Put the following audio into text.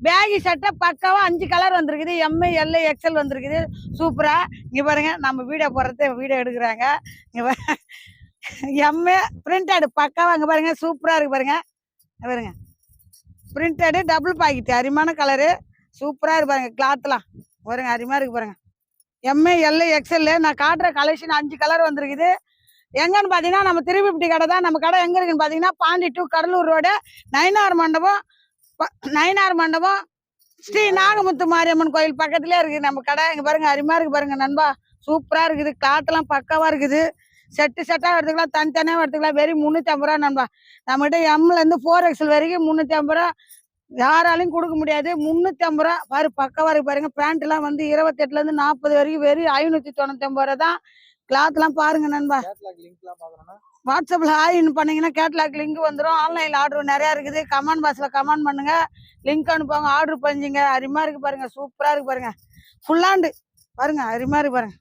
Baggy சட்டை பக்காவா 5 colour வந்திருக்குது. எம், எல், எக்ஸ்எல் வந்திருக்குது. சூப்பரா இங்க பாருங்க, நம்ம வீடியோ போடுறது வீடியோ எடுக்கிறாங்க. இங்க எம் பிரிண்டட் பக்காவா இங்க பாருங்க, சூப்பரா இருக்கு பாருங்க. பாருங்க பிரிண்டடு டபுள் பாக்கெட் அருமையான கலரு, சூப்பரா இருக்கு பாருங்க. கிளாத்லாம் பாருங்க அருமையா இருக்கு பாருங்க. எம், எல், எக்ஸ்எல் நான் காட்டுற கலெக்ஷன் 5 கலர் வந்திருக்குது. எங்கன்னு பாத்தீங்கன்னா நம்ம திருவிப்பட்டி கடை தான். நம்ம கடை எங்க இருக்குன்னு பாத்தீங்கன்னா பாண்டி டு கடலூர் ரோடு, நயினார் மண்டபம். நயினார் மண்டபம் ஸ்ரீ நாகமுத்து மாரியம்மன் கோயில் பக்கத்துலயே இருக்குது நம்ம கடை. இங்க பாருங்க அருமையா இருக்கு பாருங்க நண்பா, சூப்பரா இருக்குது. கிளாத்லாம் பக்காவா இருக்குது. செட்டா எடுத்துக்கலாம், தனித்தனியாக எடுத்துக்கலாம். வெறும் 350 ரூபா நண்பா. நம்மகிட்ட எம்ல இருந்து 4XL வரைக்கும் 350 ரூபா, யாராலையும் கொடுக்க முடியாது. 350 ரூபா பாரு, பக்காவா இருக்கு பாருங்க. பேண்ட் எல்லாம் வந்து 28ல இருந்து 40 வரைக்கும் வெறும் 599 ரூபா தான். கிளாத் எல்லாம் பாருங்க நண்பா. வாட்ஸ்அப்ல ஹாய்னு பண்ணீங்கன்னா கேட்லாக் லிங்க் வந்துடும். ஆன்லைன்ல ஆர்டர் நிறைய இருக்குது. கமெண்ட் பாக்ஸ்ல கமெண்ட் பண்ணுங்க, லிங்க் அனுப்புவாங்க, ஆர்டர் பண்ணிங்க. அருமையா இருக்கு பாருங்க, சூப்பரா இருக்கு பாருங்க. ஃபுல்லாண்டு பாருங்க, அருமையா இருக்கு பாருங்க.